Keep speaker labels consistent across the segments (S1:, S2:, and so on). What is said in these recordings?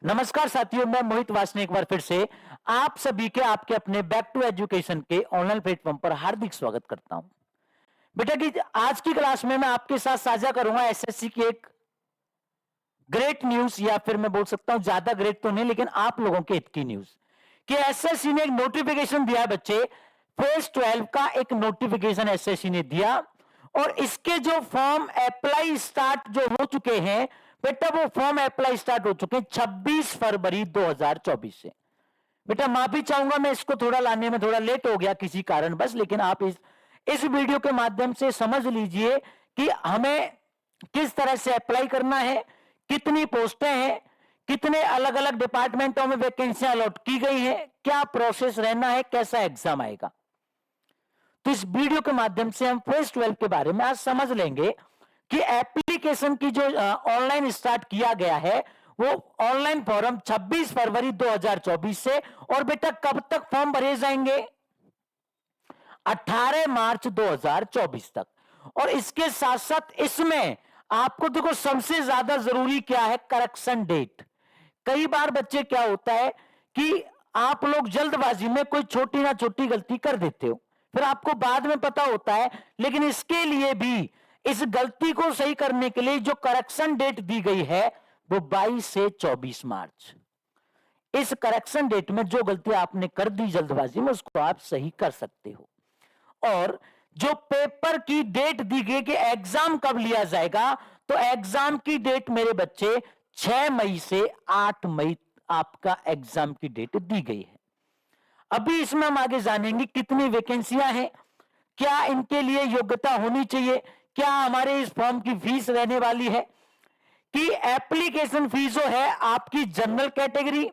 S1: नमस्कार साथियों, मैं मोहित वासने एक बार फिर से आप सभी के आपके अपने बैक टू एजुकेशन के ऑनलाइन प्लेटफॉर्म पर हार्दिक स्वागत करता हूं। बेटा कि आज की क्लास में मैं आपके साथ साझा करूंगा एसएससी की एक ग्रेट न्यूज, या फिर मैं बोल सकता हूं ज्यादा ग्रेट तो नहीं लेकिन आप लोगों के हित की न्यूज कि एसएससी ने एक नोटिफिकेशन दिया। बच्चे फेज 12 का एक नोटिफिकेशन एसएससी ने दिया और इसके जो फॉर्म अप्लाई स्टार्ट जो हो चुके हैं बेटा, वो फॉर्म अप्लाई स्टार्ट हो चुके हैं 26 फरवरी 2024 से। बेटा माफी चाहूंगा, मैं इसको थोड़ा लाने में थोड़ा लेट हो गया किसी कारण बस, लेकिन आप इस वीडियो के माध्यम से समझ लीजिए कि हमें किस तरह से अप्लाई करना है, कितनी पोस्टें हैं, कितने अलग अलग डिपार्टमेंटों में वैकेंसियां अलॉट की गई हैं, क्या प्रोसेस रहना है, कैसा एग्जाम आएगा। तो इस वीडियो के माध्यम से हम फेज 12 के बारे में आज समझ लेंगे कि एप्लीकेशन की जो ऑनलाइन स्टार्ट किया गया है वो ऑनलाइन फॉर्म 26 फरवरी 2024 से, और बेटा कब तक फॉर्म भरे जाएंगे 18 मार्च 2024 तक। और इसके साथ साथ इसमें आपको देखो सबसे ज्यादा जरूरी क्या है, करेक्शन डेट। कई बार बच्चे क्या होता है कि आप लोग जल्दबाजी में कोई छोटी ना छोटी गलती कर देते हो, फिर आपको बाद में पता होता है, लेकिन इसके लिए भी इस गलती को सही करने के लिए जो करेक्शन डेट दी गई है वो 22 से 24 मार्च। इस करेक्शन डेट में जो गलती आपने कर दी जल्दबाजी में उसको आप सही कर सकते हो। और जो पेपर की डेट दी गई कि एग्जाम कब लिया जाएगा, तो एग्जाम की डेट मेरे बच्चे 6 मई से 8 मई आपका एग्जाम की डेट दी गई है। अभी इसमें हम आगे जानेंगे कितनी वैकेंसियां हैं, क्या इनके लिए योग्यता होनी चाहिए, क्या हमारे इस फॉर्म की फीस रहने वाली है, कि एप्लीकेशन फीस जो है आपकी जनरल कैटेगरी,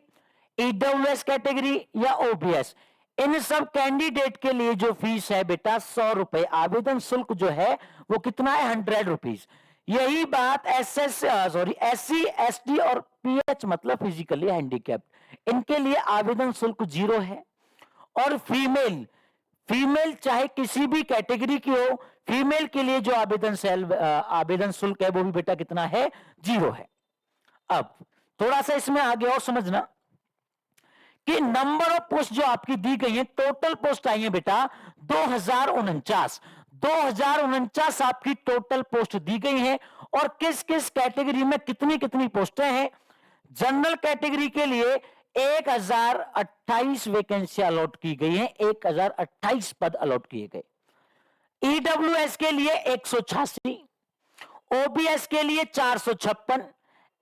S1: ईडब्ल्यूएस कैटेगरी या ओबीएस, इन सब कैंडिडेट के लिए जो फीस है बेटा 100 रुपए। आवेदन शुल्क जो है वो कितना है, 100 रुपीज। यही बात एससी एसटी और पीएच मतलब फिजिकली हैंडीकैप्ड, इनके लिए आवेदन शुल्क 0 है। और फीमेल चाहे किसी भी कैटेगरी की हो, फीमेल के लिए जो आवेदन शुल्क है वो भी बेटा कितना है, 0 है। अब थोड़ा सा इसमें आगे और समझना कि नंबर ऑफ पोस्ट जो आपकी दी गई है, टोटल पोस्ट आई है बेटा 2049 आपकी टोटल पोस्ट दी गई है। और किस किस कैटेगरी में कितनी कितनी पोस्टें हैं। जनरल कैटेगरी के लिए 1028 वैकेंसी अलॉट की गई है, 1028 पद अलॉट किए गए। ईडब्ल्यूएस के लिए 186, ओबीएस के लिए 456,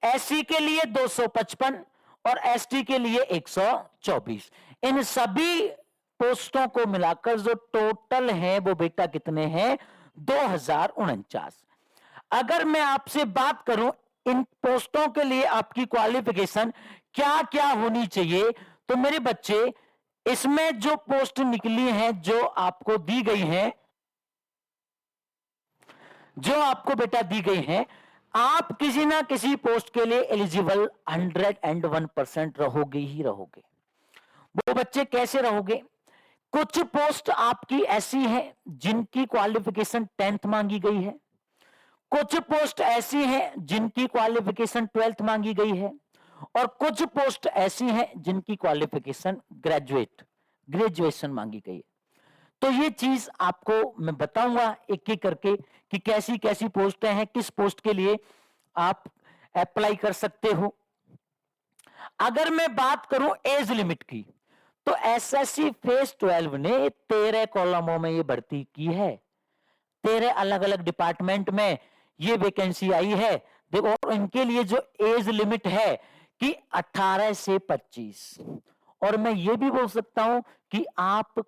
S1: एससी के लिए 255 और एसटी के लिए 124। इन सभी पोस्टों को मिलाकर जो टोटल है वो बेटा कितने हैं, 2049। अगर मैं आपसे बात करूं इन पोस्टों के लिए आपकी क्वालिफिकेशन क्या क्या होनी चाहिए, तो मेरे बच्चे इसमें जो पोस्ट निकली हैं, जो आपको दी गई हैं, जो आपको बेटा दी गई हैं, आप किसी ना किसी पोस्ट के लिए एलिजिबल 101% रहोगे ही रहोगे। वो बच्चे कैसे रहोगे, कुछ पोस्ट आपकी ऐसी हैं जिनकी क्वालिफिकेशन 10th मांगी गई है, कुछ पोस्ट ऐसी हैं जिनकी क्वालिफिकेशन 12th मांगी गई है, और कुछ पोस्ट ऐसी हैं जिनकी क्वालिफिकेशन ग्रेजुएशन मांगी गई है। तो ये चीज आपको मैं बताऊंगा एक एक करके कि कैसी कैसी पोस्टें हैं, किस पोस्ट के लिए आप अप्लाई कर सकते हो। अगर मैं बात करूं एज लिमिट की, तो एसएससी फेज 12 ने 13 कॉलमों में ये भर्ती की है, 13 अलग अलग डिपार्टमेंट में ये वैकेंसी आई है। देखो, और इनके लिए जो एज लिमिट है कि 18 से 25, और मैं ये भी बोल सकता हूं कि आप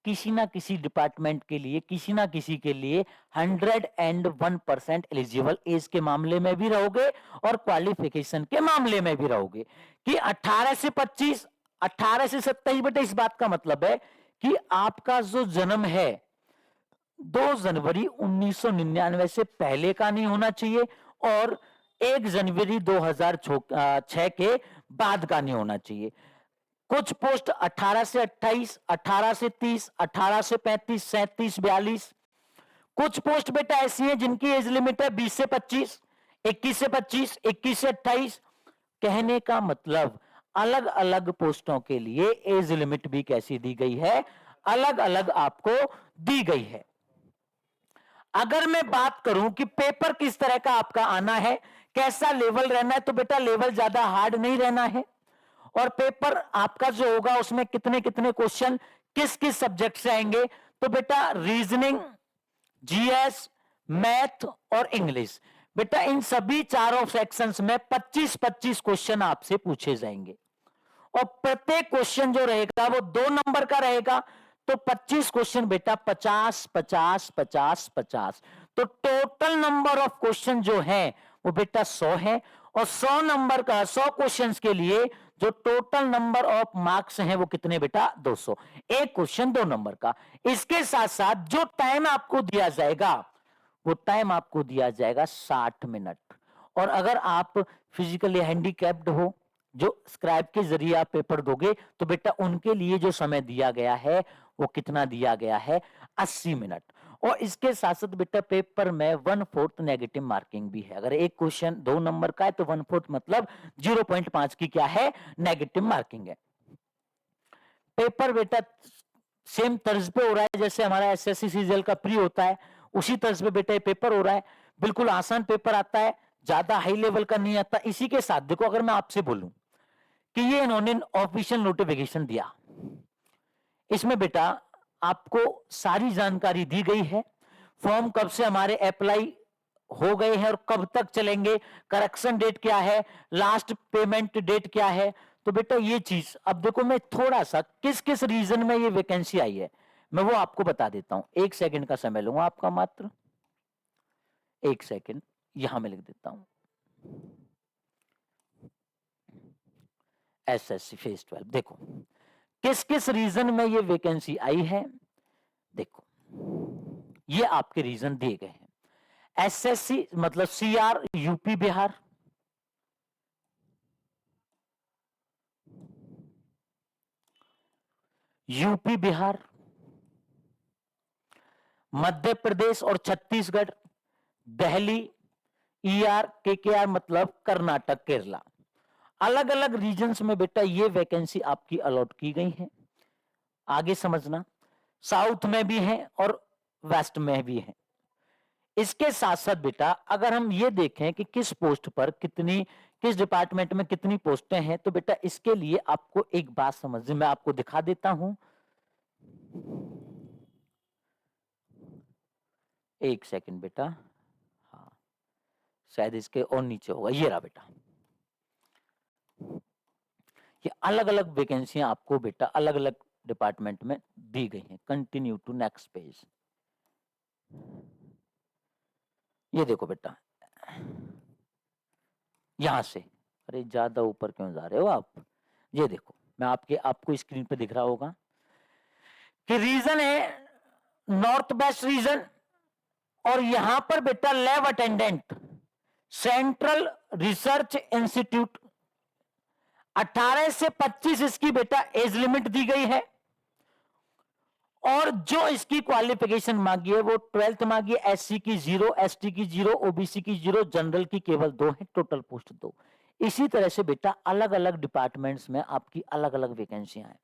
S1: किसी ना किसी डिपार्टमेंट के लिए, किसी ना किसी के लिए 101% एलिजिबल एज के मामले में भी रहोगे और क्वालिफिकेशन के मामले में भी रहोगे। कि 18 से 25, 18 से 27 बेटा इस बात का मतलब है कि आपका जो जन्म है 2 जनवरी 1999 से पहले का नहीं होना चाहिए और 1 जनवरी 2006 के बाद का नहीं होना चाहिए। कुछ पोस्ट 18 से 28, 18 से 30, 18 से 35, 37, 42। कुछ पोस्ट बेटा ऐसी हैं जिनकी एज लिमिट है 20 से 25, 21 से 25, 21 से 28, कहने का मतलब अलग अलग पोस्टों के लिए एज लिमिट भी कैसी दी गई है, अलग अलग आपको दी गई है। अगर मैं बात करूं कि पेपर किस तरह का आपका आना है, कैसा लेवल रहना है, तो बेटा लेवल ज्यादा हार्ड नहीं रहना है। और पेपर आपका जो होगा उसमें कितने कितने क्वेश्चन किस किस सब्जेक्ट से आएंगे, तो बेटा रीजनिंग, जीएस, मैथ और इंग्लिश, बेटा इन सभी चारों सेक्शंस में 25-25 क्वेश्चन आपसे पूछे जाएंगे। और प्रत्येक क्वेश्चन जो रहेगा वो 2 नंबर का रहेगा, तो 25 क्वेश्चन बेटा 50 50 50 50, तो टोटल नंबर ऑफ क्वेश्चन जो है वो बेटा 100 है। और 100 नंबर का 100 क्वेश्चंस के लिए जो टोटल नंबर ऑफ मार्क्स हैं वो कितने बेटा 200, एक क्वेश्चन 2 नंबर का। इसके साथ साथ जो टाइम आपको दिया जाएगा वो टाइम आपको दिया जाएगा 60 मिनट। और अगर आप फिजिकली हैंडीकैप्ड हो, जो स्क्राइब के जरिए आप पेपर दोगे, तो बेटा उनके लिए जो समय दिया गया है वो कितना दिया गया है, 80 मिनट। और इसके साथ साथ बेटा पेपर में 1/4 नेगेटिव मार्किंग भी है। अगर एक क्वेश्चन 2 नंबर का है तो 1/4 मतलब 0.5 की क्या है, नेगेटिव मार्किंग है। पेपर बेटा सेम तर्ज पे हो रहा है जैसे हमारा एसएससी सीजीएल का प्री होता है, उसी तर्ज पे बेटा ये पेपर हो रहा है। बिल्कुल आसान पेपर आता है, ज्यादा हाई लेवल का नहीं आता। इसी के साथ देखो, अगर मैं आपसे बोलूं कि ये इन्होंने ऑफिशियल नोटिफिकेशन दिया, इसमें बेटा आपको सारी जानकारी दी गई है। फॉर्म कब से हमारे अप्लाई हो गए हैं और कब तक चलेंगे, करेक्शन डेट क्या है, लास्ट पेमेंट डेट क्या है। तो बेटा ये चीज अब देखो, मैं थोड़ा सा किस किस रीजन में ये वैकेंसी आई है मैं वो आपको बता देता हूं। 1 सेकंड का समय लूंगा आपका, मात्र 1 सेकंड। यहां मैं लिख देता हूं एसएससी फेज 12। देखो किस किस रीजन में ये वैकेंसी आई है, देखो ये आपके रीजन दिए गए हैं। एसएससी मतलब सीआर यूपी बिहार, यूपी बिहार, मध्य प्रदेश और छत्तीसगढ़, दिल्ली, ईआर, केकेआर मतलब कर्नाटक, केरला। अलग अलग रीजन्स में बेटा ये वैकेंसी आपकी अलॉट की गई है। आगे समझना, साउथ में भी है और वेस्ट में भी है। इसके साथ साथ बेटा अगर हम ये देखें कि किस पोस्ट पर कितनी, किस डिपार्टमेंट में कितनी पोस्टें हैं, तो बेटा इसके लिए आपको एक बात समझिए, मैं आपको दिखा देता हूं। 1 सेकंड बेटा, हाँ शायद इसके और नीचे होगा, ये रहा बेटा। ये अलग अलग वैकेंसियां आपको बेटा अलग अलग डिपार्टमेंट में दी गई हैं। Continue to next page. ये देखो बेटा, यहां से, अरे ज्यादा ऊपर क्यों जा रहे हो आप, ये देखो मैं आपको स्क्रीन पे दिख रहा होगा कि रीजन है नॉर्थ वेस्ट रीजन। और यहां पर बेटा lab attendant, central research institute, 18 से 25 इसकी बेटा एज लिमिट दी गई है। और जो इसकी क्वालिफिकेशन मांगी है वो 12th मांगी है। एससी की 0, एसटी की 0, ओबीसी की 0, जनरल की केवल 2 है, टोटल पोस्ट 2। इसी तरह से बेटा अलग अलग डिपार्टमेंट्स में आपकी अलग अलग वैकेंसियां हैं।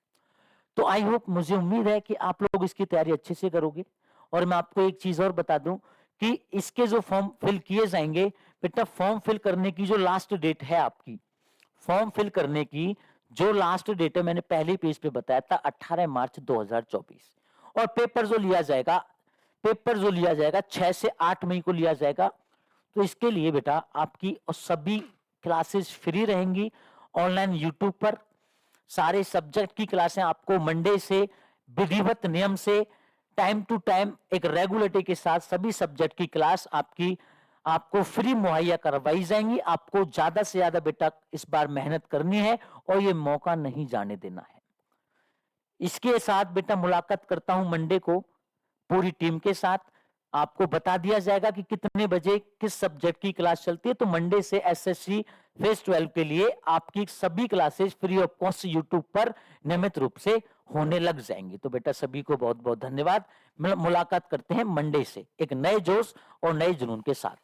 S1: तो आई होप, मुझे उम्मीद है कि आप लोग इसकी तैयारी अच्छे से करोगे। और मैं आपको एक चीज और बता दूं कि इसके जो फॉर्म फिल किए जाएंगे बेटा, फॉर्म फिल करने की जो लास्ट डेट है आपकी, फॉर्म फिल करने की जो लास्ट डेट है मैंने पहले पेज पे बताया था 18 मार्च 2024। और पेपर जो लिया जाएगा 6 से 8 मई को लिया जाएगा। तो इसके लिए बेटा आपकी सभी क्लासेस फ्री रहेंगी ऑनलाइन यूट्यूब पर। सारे सब्जेक्ट की क्लासें आपको मंडे से विधिवत नियम से टाइम टू टाइम एक रेगुलरिटी के साथ सभी सब्जेक्ट की क्लास आपको फ्री मुहैया करवाई जाएंगी। आपको ज्यादा से ज्यादा बेटा इस बार मेहनत करनी है और ये मौका नहीं जाने देना है। इसके साथ बेटा मुलाकात करता हूं मंडे को पूरी टीम के साथ। आपको बता दिया जाएगा कि कितने बजे किस सब्जेक्ट की क्लास चलती है। तो मंडे से एसएससी फेज 12 के लिए आपकी सभी classes free of cost YouTube पर नियमित रूप से होने लग जाएंगी। तो बेटा सभी को बहुत बहुत धन्यवाद। मुलाकात करते हैं मंडे से एक नए जोश और नए जुनून के साथ।